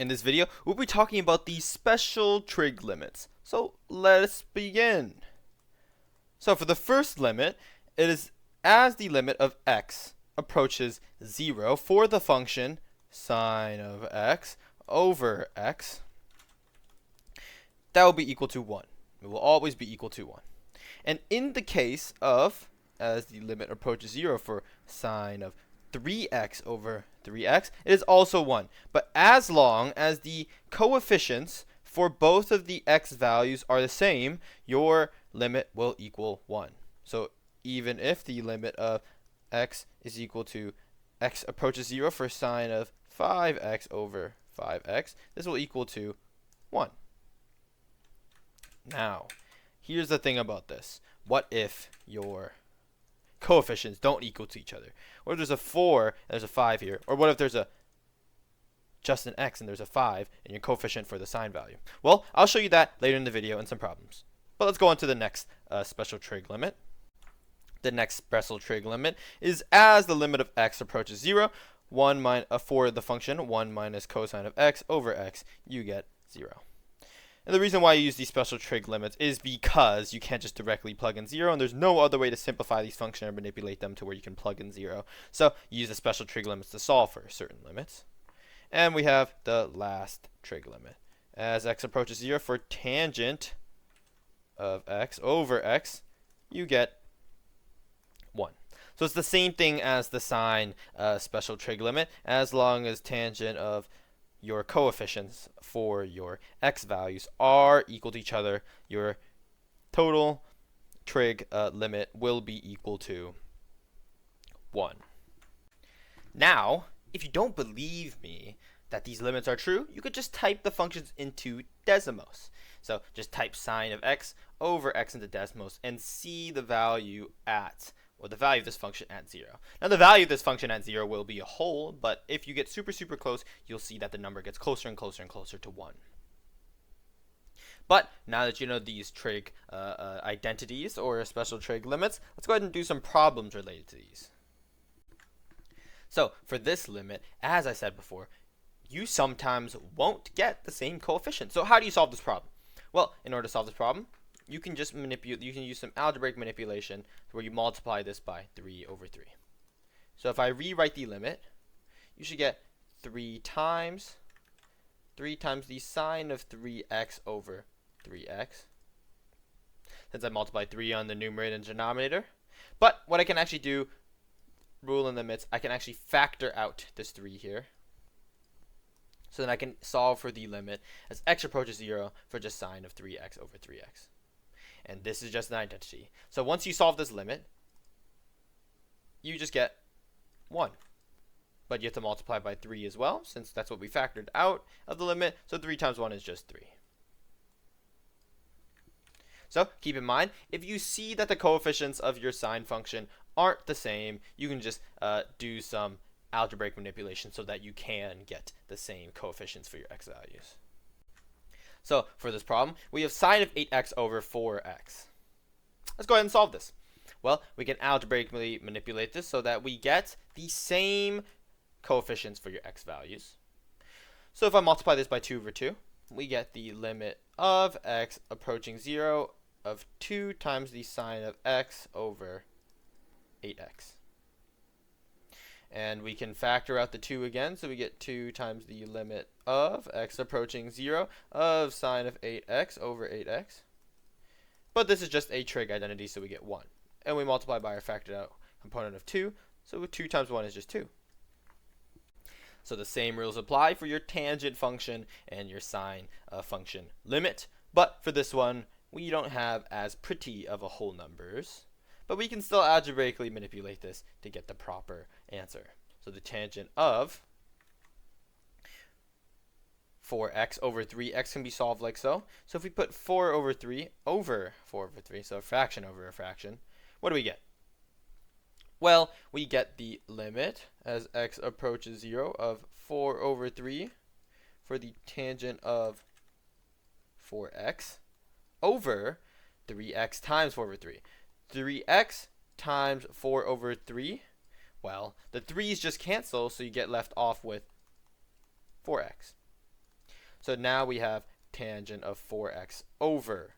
In this video, we'll be talking about the special trig limits. So let's begin. So for the first limit, it is as the limit of x approaches 0 for the function sine of x over x, that will be equal to 1. It will always be equal to 1. And in the case of, as the limit approaches 0 for sine of 3x over 3x, it is also 1. But as long as the coefficients for both of the x values are the same, your limit will equal 1. So even if the limit of x is equal to x approaches 0 for sine of 5x over 5x, this will equal to 1. Now, here's the thing about this. What if your coefficients don't equal to each other? What if there's a 4 and there's a 5 here? Or what if there's just an x and there's a 5 in your coefficient for the sine value? Well, I'll show you that later in the video and some problems. But let's go on to the next special trig limit. The next special trig limit is as the limit of x approaches 0, for the function 1 minus cosine of x over x, you get 0. And the reason why you use these special trig limits is because you can't just directly plug in 0, and there's no other way to simplify these functions or manipulate them to where you can plug in 0. So you use the special trig limits to solve for certain limits. And we have the last trig limit. As x approaches 0 for tangent of x over x, you get 1. So it's the same thing as the sine special trig limit, as long as tangent of your coefficients for your x values are equal to each other, your total trig limit will be equal to 1. Now, if you don't believe me that these limits are true, you could just type the functions into Desmos. So just type sine of x over x into Desmos and see the value of this function at 0. Now the value of this function at 0 will be a whole, but if you get super close, you'll see that the number gets closer and closer and closer to 1. But now that you know these trig identities or special trig limits, let's go ahead and do some problems related to these. So for this limit, as I said before, you sometimes won't get the same coefficient. So how do you solve this problem? Well, in order to solve this problem, you can just use some algebraic manipulation where you multiply this by 3 over 3. So if I rewrite the limit, you should get 3 times the sine of 3x over 3x. Since I multiplied 3 on the numerator and denominator. But what I can actually do, rule in limits, I can actually factor out this 3 here. So then I can solve for the limit as x approaches 0 for just sine of 3x over 3x. And this is just an identity. So once you solve this limit, you just get 1. But you have to multiply by 3 as well, since that's what we factored out of the limit. So 3 times 1 is just 3. So keep in mind, if you see that the coefficients of your sine function aren't the same, you can just do some algebraic manipulation so that you can get the same coefficients for your x values. So for this problem, we have sine of 8x over 4x. Let's go ahead and solve this. Well, we can algebraically manipulate this so that we get the same coefficients for your x values. So if I multiply this by 2 over 2, we get the limit of x approaching 0 of 2 times the sine of x over 8x. And we can factor out the 2 again, so we get 2 times the limit of x approaching 0 of sine of 8x over 8x. But this is just a trig identity, so we get 1. And we multiply by our factored out component of 2, so 2 times 1 is just 2. So the same rules apply for your tangent function and your sine function limit. But for this one, we don't have as pretty of a whole numbers. But we can still algebraically manipulate this to get the proper answer. So the tangent of 4x over 3x can be solved like so. So if we put 4 over 3 over 4 over 3, so a fraction over a fraction, what do we get? Well, we get the limit as x approaches 0 of 4 over 3 for the tangent of 4x over 3x times 4 over 3. 3x times 4 over 3, well, the 3's just cancel, so you get left off with 4x. So now we have tangent of 4x over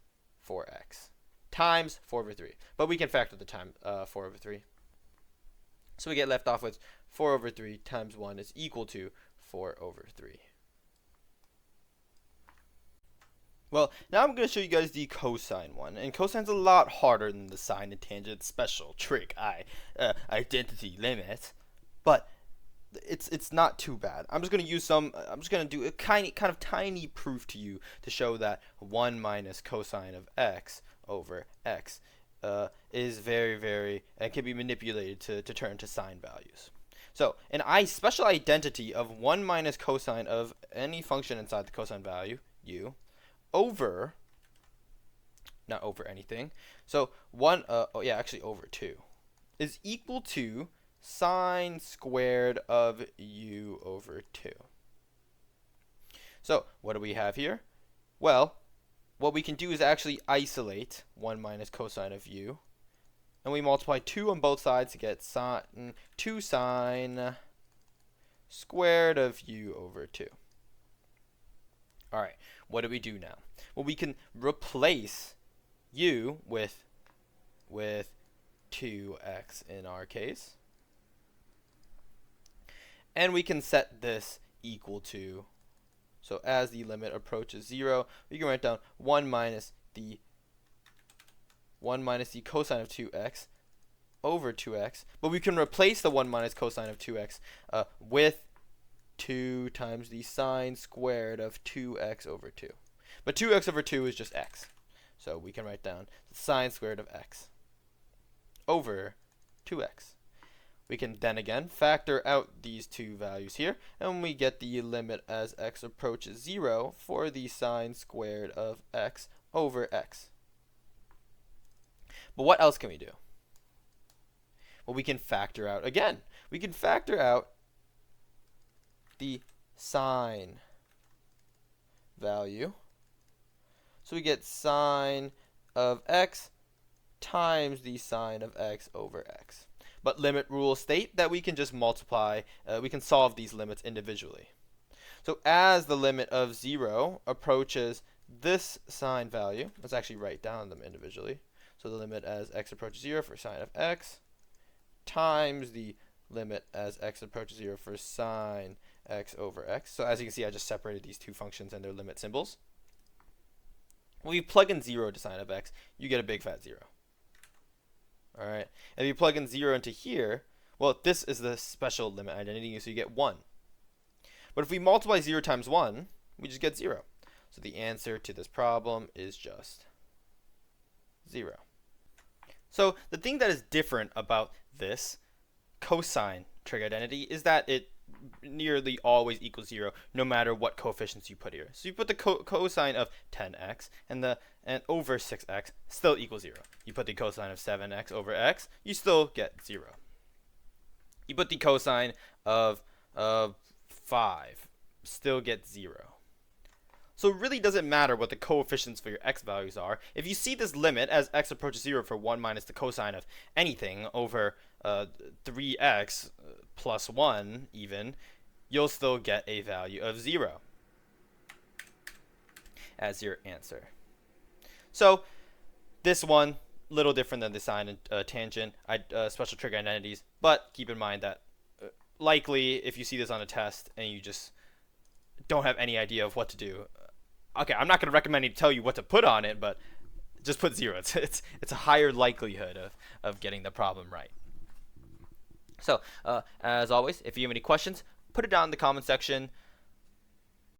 4x times 4 over 3. But we can factor the time 4 over 3. So we get left off with 4 over 3 times 1 is equal to 4 over 3. Well, now I'm going to show you guys the cosine one. And cosine's a lot harder than the sine and tangent special trig identity limit. But it's not too bad. I'm just going to do a kind of tiny proof to you to show that 1 minus cosine of x over x is very, and can be manipulated to turn to sine values. So an special identity of 1 minus cosine of any function inside the cosine value, u, over, not over anything, so over 2, is equal to sine squared of u over 2. So what do we have here? Well, what we can do is actually isolate 1 minus cosine of u, and we multiply 2 on both sides to get 2 sine squared of u over 2. Alright, what do we do now? Well, we can replace u with 2x in our case. And we can set this equal to, so as the limit approaches 0, we can write down 1 minus the cosine of 2x over 2x. But we can replace the 1 minus cosine of 2x with 2 times the sine squared of 2x over 2. But 2x over 2 is just x. So we can write down the sine squared of x over 2x. We can then again factor out these two values here, and we get the limit as x approaches 0 for the sine squared of x over x. But what else can we do? Well, we can factor out again. We can factor out the sine value. So we get sine of x times the sine of x over x. But limit rules state that we can just multiply, we can solve these limits individually. So as the limit of 0 approaches this sine value, let's actually write down them individually. So the limit as x approaches 0 for sine of x times the limit as x approaches 0 for sine x over x. So as you can see, I just separated these two functions and their limit symbols. When you plug in 0 to sine of x, you get a big fat 0. Alright, if you plug in 0 into here, well, this is the special limit identity, so you get 1. But if we multiply 0 times 1, we just get 0. So the answer to this problem is just 0. So the thing that is different about this cosine trig identity is that it nearly always equals 0 no matter what coefficients you put here. So you put the cosine of 10x and over 6x still equals 0. You put the cosine of 7x over x, you still get 0. You put the cosine of 5, still get 0. So it really doesn't matter what the coefficients for your x values are. If you see this limit as x approaches 0 for 1 minus the cosine of anything over 3x plus 1 even, you'll still get a value of 0 as your answer. So this one, little different than the sine and tangent special trig identities, but keep in mind that likely if you see this on a test and you just don't have any idea of what to do, okay, I'm not going to recommend you to tell you what to put on it, but just put 0. It's a higher likelihood of getting the problem right. So as always, if you have any questions, put it down in the comment section.